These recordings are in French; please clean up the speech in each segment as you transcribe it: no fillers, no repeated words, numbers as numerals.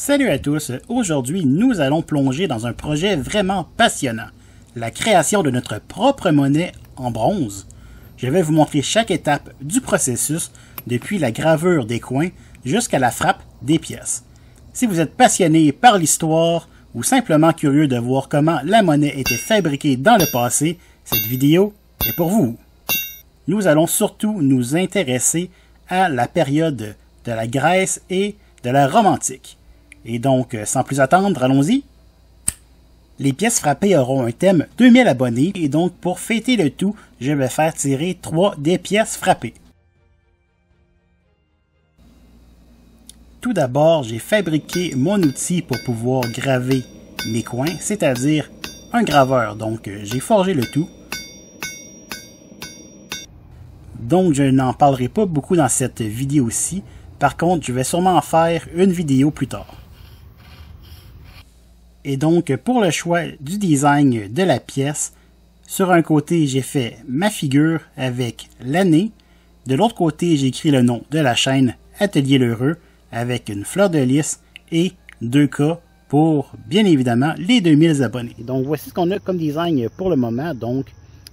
Salut à tous, aujourd'hui nous allons plonger dans un projet vraiment passionnant, la création de notre propre monnaie en bronze. Je vais vous montrer chaque étape du processus, depuis la gravure des coins jusqu'à la frappe des pièces. Si vous êtes passionné par l'histoire ou simplement curieux de voir comment la monnaie était fabriquée dans le passé, cette vidéo est pour vous. Nous allons surtout nous intéresser à la période de la Grèce et de la Rome antique. Et donc, sans plus attendre, allons-y. Les pièces frappées auront un thème 2000 abonnés, et donc pour fêter le tout, je vais faire tirer 3 des pièces frappées. Tout d'abord, j'ai fabriqué mon outil pour pouvoir graver mes coins, c'est-à-dire un graveur. Donc, j'ai forgé le tout. Donc, je n'en parlerai pas beaucoup dans cette vidéo-ci. Par contre, je vais sûrement en faire une vidéo plus tard. Et donc, pour le choix du design de la pièce, sur un côté, j'ai fait ma figure avec l'année. De l'autre côté, j'ai écrit le nom de la chaîne Atelier L'Heureux avec une fleur de lys et 2K pour, bien évidemment, les 2000 abonnés. Et donc, voici ce qu'on a comme design pour le moment. Donc,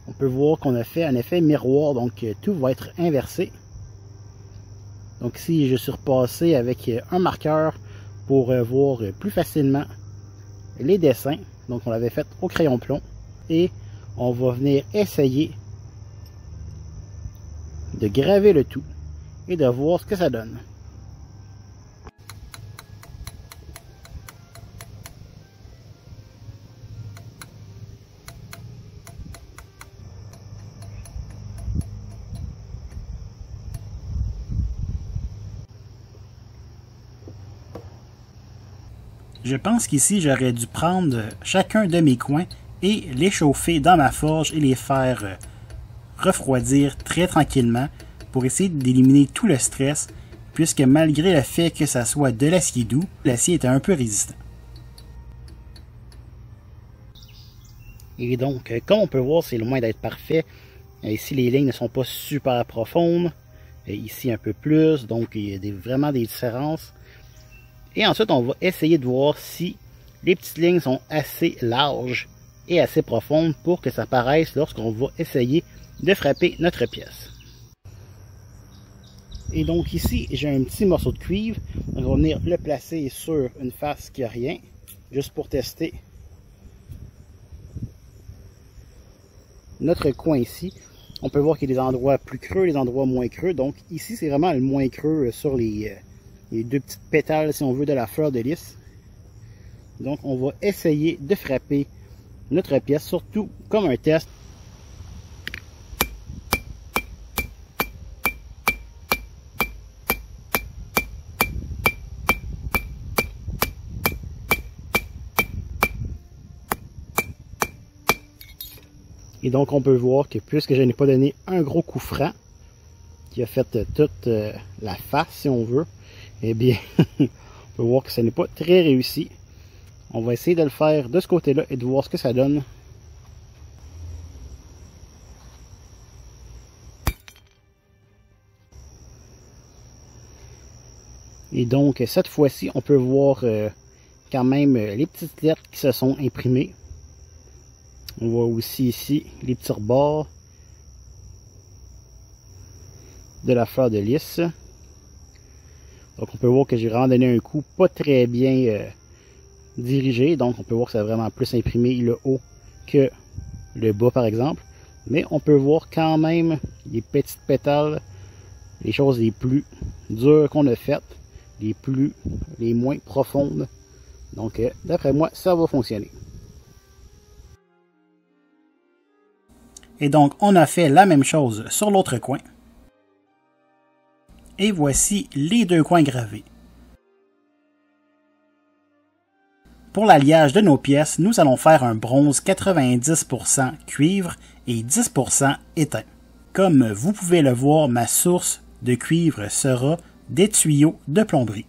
on peut voir qu'on a fait un effet miroir, donc tout va être inversé. Donc ici, je suis repassé avec un marqueur pour voir plus facilement les dessins. Donc on l'avait fait au crayon plomb. Et on va venir essayer de graver le tout et de voir ce que ça donne. Je pense qu'ici, j'aurais dû prendre chacun de mes coins et les chauffer dans ma forge et les faire refroidir très tranquillement pour essayer d'éliminer tout le stress, puisque malgré le fait que ça soit de l'acier doux, l'acier était un peu résistant. Et donc, comme on peut voir, c'est loin d'être parfait. Ici, les lignes ne sont pas super profondes. Ici, un peu plus, donc il y a vraiment des différences. Et ensuite, on va essayer de voir si les petites lignes sont assez larges et assez profondes pour que ça paraisse lorsqu'on va essayer de frapper notre pièce. Et donc ici, j'ai un petit morceau de cuivre. On va venir le placer sur une face qui n'a rien, juste pour tester notre coin ici. On peut voir qu'il y a des endroits plus creux, des endroits moins creux. Donc ici, c'est vraiment le moins creux sur les deux petites pétales, si on veut, de la fleur de lys. Donc on va essayer de frapper notre pièce, surtout comme un test. Et donc on peut voir que puisque je n'ai pas donné un gros coup franc qui a fait toute la face, si on veut, eh bien, on peut voir que ce n'est pas très réussi. On va essayer de le faire de ce côté-là et de voir ce que ça donne. Et donc, cette fois-ci, on peut voir quand même les petites lettres qui se sont imprimées. On voit aussi ici les petits rebords de la fleur de lys. Donc on peut voir que j'ai vraiment donné un coup pas très bien dirigé. Donc on peut voir que ça a vraiment plus imprimé le haut que le bas par exemple. Mais on peut voir quand même les petites pétales, les choses les plus dures qu'on a faites, les moins profondes. Donc d'après moi, ça va fonctionner. Et donc on a fait la même chose sur l'autre coin. Et voici les deux coins gravés. Pour l'alliage de nos pièces, nous allons faire un bronze 90% cuivre et 10% étain. Comme vous pouvez le voir, ma source de cuivre sera des tuyaux de plomberie.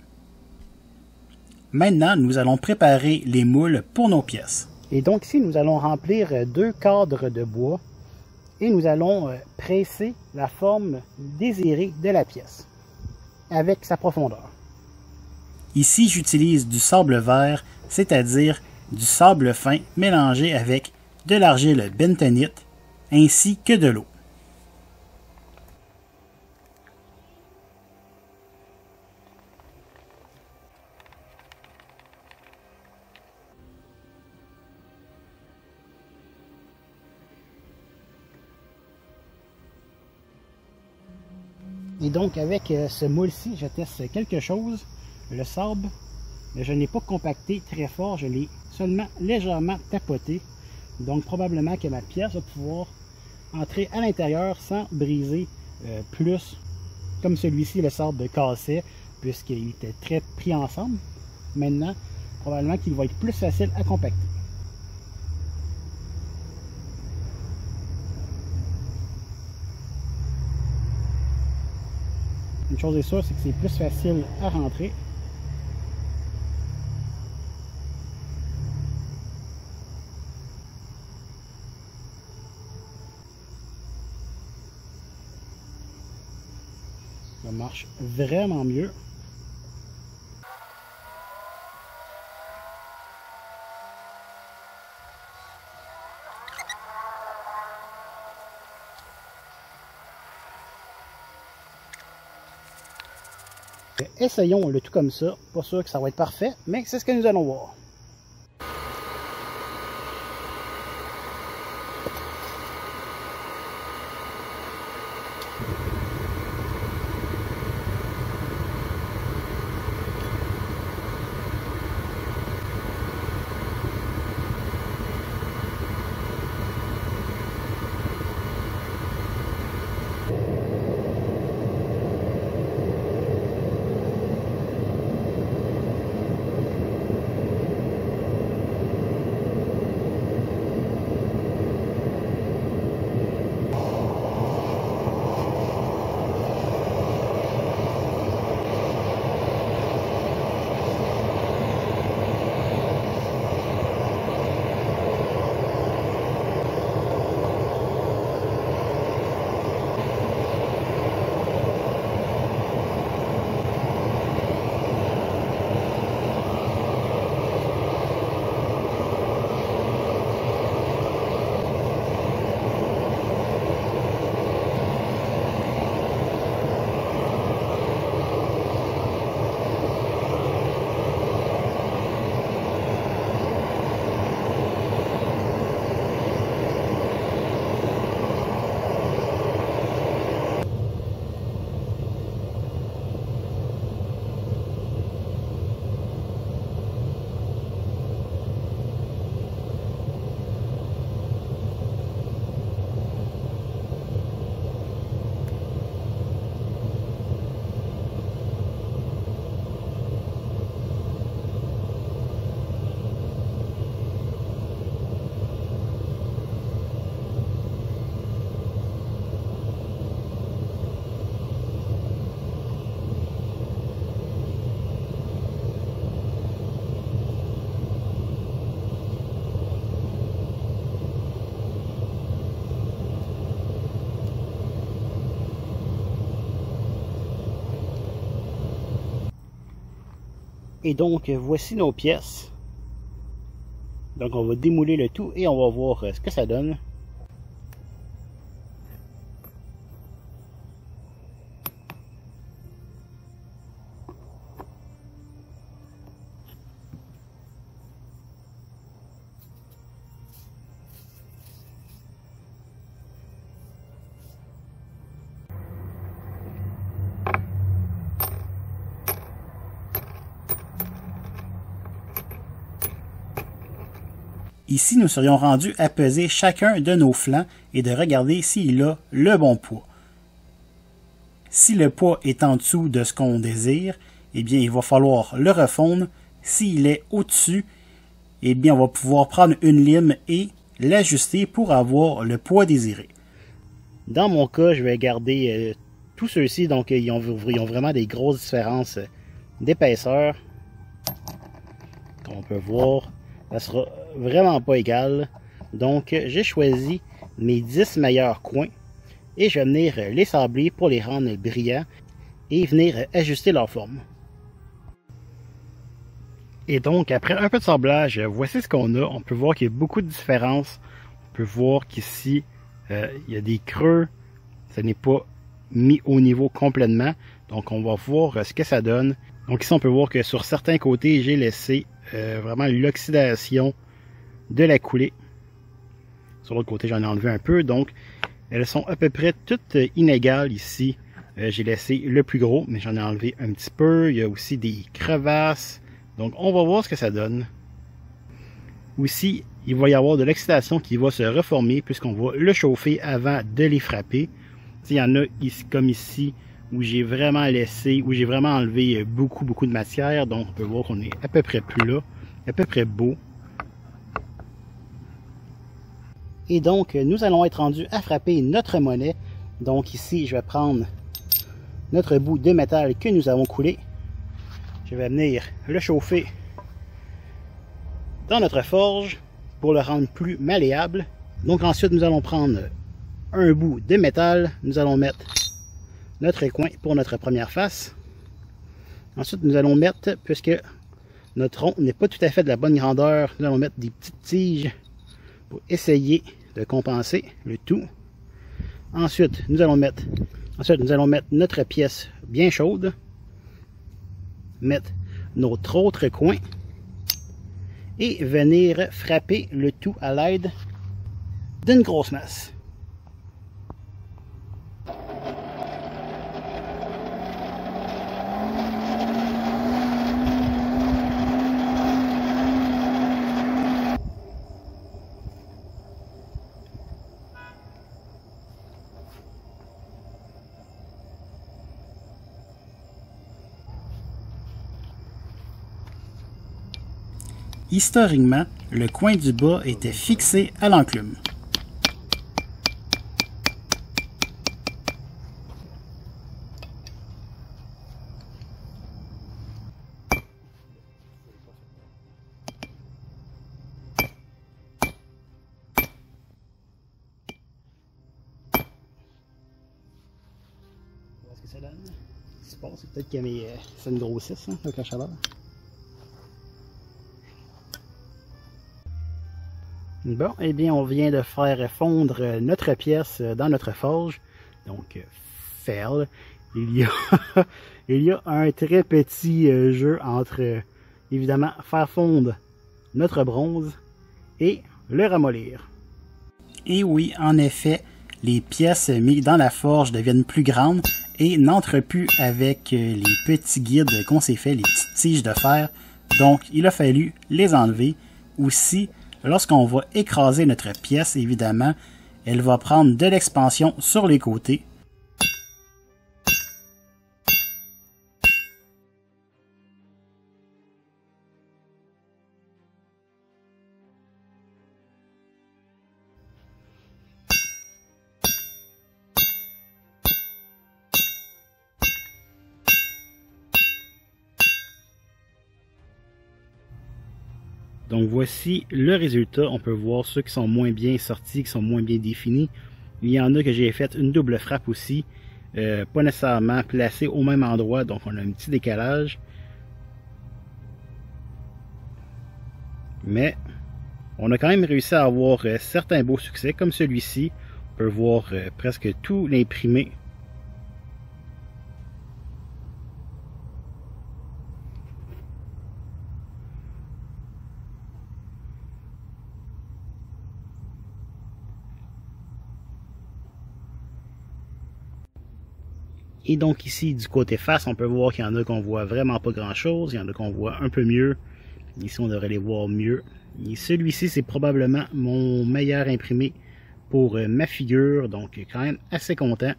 Maintenant, nous allons préparer les moules pour nos pièces. Et donc ici, nous allons remplir 2 cadres de bois et nous allons presser la forme désirée de la pièce avec sa profondeur. Ici, j'utilise du sable vert, c'est-à-dire du sable fin mélangé avec de l'argile bentonite ainsi que de l'eau. Et donc avec ce moule-ci, je teste quelque chose. Le sable, je ne l'ai pas compacté très fort, je l'ai seulement légèrement tapoté. Donc probablement que ma pièce va pouvoir entrer à l'intérieur sans briser plus, comme celui-ci, le sable cassait, puisqu'il était très pris ensemble. Maintenant, probablement qu'il va être plus facile à compacter. Une chose est sûre, c'est que c'est plus facile à rentrer. Ça marche vraiment mieux. Essayons le tout comme ça. Pas sûr que ça va être parfait, mais c'est ce que nous allons voir. Et donc, voici nos pièces. Donc, on va démouler le tout et on va voir ce que ça donne. Ici, nous serions rendus à peser chacun de nos flancs et de regarder s'il a le bon poids. Si le poids est en dessous de ce qu'on désire, eh bien, il va falloir le refondre. S'il est au-dessus, eh bien, on va pouvoir prendre une lime et l'ajuster pour avoir le poids désiré. Dans mon cas, je vais garder tous ceux-ci, donc ils ont vraiment des grosses différences d'épaisseur. Comme on peut voir, ça sera vraiment pas égal. Donc, j'ai choisi mes 10 meilleurs coins et je vais venir les sabler pour les rendre brillants et venir ajuster leur forme. Et donc, après un peu de sablage, voici ce qu'on a. On peut voir qu'il y a beaucoup de différences. On peut voir qu'ici, il y a des creux. Ça n'est pas mis au niveau complètement. Donc, on va voir ce que ça donne. Donc ici, on peut voir que sur certains côtés, j'ai laissé vraiment l'oxydation de la coulée. Sur l'autre côté, j'en ai enlevé un peu. Donc, elles sont à peu près toutes inégales ici. J'ai laissé le plus gros, mais j'en ai enlevé un petit peu. Il y a aussi des crevasses. Donc, on va voir ce que ça donne. Aussi, il va y avoir de l'oxydation qui va se reformer puisqu'on va le chauffer avant de les frapper. Il y en a ici, comme ici, où j'ai vraiment laissé, où j'ai vraiment enlevé beaucoup de matière. Donc, on peut voir qu'on est à peu près plat, à peu près beau. Et donc, nous allons être rendus à frapper notre monnaie. Donc ici, je vais prendre notre bout de métal que nous avons coulé. Je vais venir le chauffer dans notre forge pour le rendre plus malléable. Donc ensuite, nous allons prendre un bout de métal. Nous allons mettre notre coin pour notre première face. Ensuite, nous allons mettre, puisque notre rond n'est pas tout à fait de la bonne grandeur, nous allons mettre des petites tiges pour essayer de compenser le tout. Ensuite, nous allons mettre notre pièce bien chaude, mettre notre autre coin et venir frapper le tout à l'aide d'une grosse masse. Historiquement, le coin du bas était fixé à l'enclume. Voir ce que ça donne. Ce qui se passe, c'est peut-être qu'il y a c'est une grossisse avec la chaleur. Bon, eh bien, on vient de faire fondre notre pièce dans notre forge. Donc, faire. Il y a un très petit jeu entre, évidemment, faire fondre notre bronze et le ramollir. Et oui, en effet, les pièces mises dans la forge deviennent plus grandes et n'entrent plus avec les petits guides qu'on s'est fait, les petites tiges de fer. Donc, il a fallu les enlever. Aussi, lorsqu'on va écraser notre pièce, évidemment, elle va prendre de l'expansion sur les côtés. Donc voici le résultat. On peut voir ceux qui sont moins bien sortis, qui sont moins bien définis. Il y en a que j'ai fait une double frappe aussi, pas nécessairement placé au même endroit, donc on a un petit décalage. Mais on a quand même réussi à avoir certains beaux succès, comme celui-ci. On peut voir presque tout l'imprimé. Et donc ici, du côté face, on peut voir qu'il y en a qu'on voit vraiment pas grand chose. Il y en a qu'on voit un peu mieux. Ici, on devrait les voir mieux. Et celui-ci, c'est probablement mon meilleur imprimé pour ma figure. Donc, quand même assez content.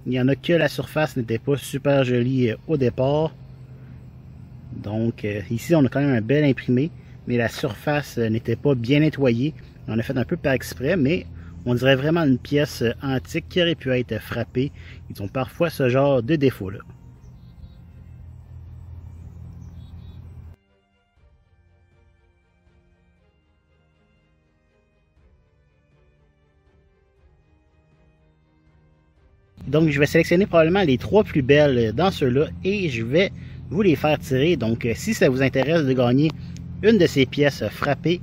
Il y en a que la surface n'était pas super jolie au départ. Donc, ici, on a quand même un bel imprimé. Mais la surface n'était pas bien nettoyée. On a fait un peu par exprès, mais on dirait vraiment une pièce antique qui aurait pu être frappée. Ils ont parfois ce genre de défaut-là. Donc je vais sélectionner probablement les trois plus belles dans ceux-là et je vais vous les faire tirer. Donc si ça vous intéresse de gagner une de ces pièces frappées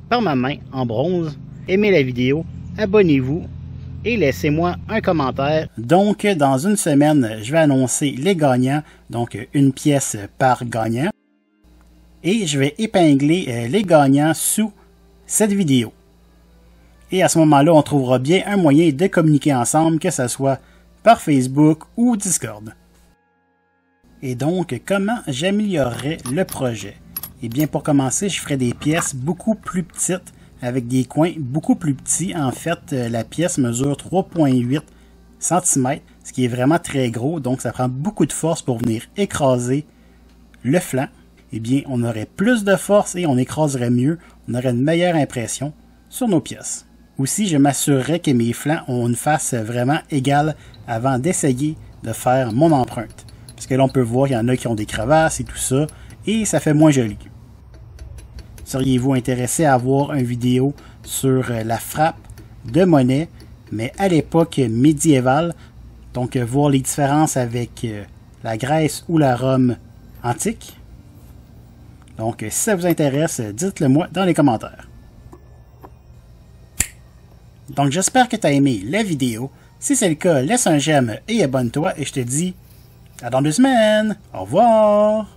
par ma main en bronze, aimez la vidéo, abonnez-vous et laissez-moi un commentaire. Donc dans une semaine, je vais annoncer les gagnants, donc une pièce par gagnant. Et je vais épingler les gagnants sous cette vidéo. Et à ce moment-là, on trouvera bien un moyen de communiquer ensemble, que ce soit par Facebook ou Discord. Et donc, comment j'améliorerais le projet? Eh bien, pour commencer, je ferai des pièces beaucoup plus petites, avec des coins beaucoup plus petits. En fait, la pièce mesure 3,8 cm, ce qui est vraiment très gros, donc ça prend beaucoup de force pour venir écraser le flanc. Eh bien, on aurait plus de force et on écraserait mieux, on aurait une meilleure impression sur nos pièces. Aussi, je m'assurerai que mes flancs ont une face vraiment égale avant d'essayer de faire mon empreinte. Parce que là, on peut voir qu'il y en a qui ont des crevasses et tout ça, et ça fait moins joli. Seriez-vous intéressé à voir une vidéo sur la frappe de monnaie, mais à l'époque médiévale, donc voir les différences avec la Grèce ou la Rome antique? Donc, si ça vous intéresse, dites-le moi dans les commentaires. Donc, j'espère que tu as aimé la vidéo. Si c'est le cas, laisse un j'aime et abonne-toi. Et je te dis à dans 2 semaines. Au revoir!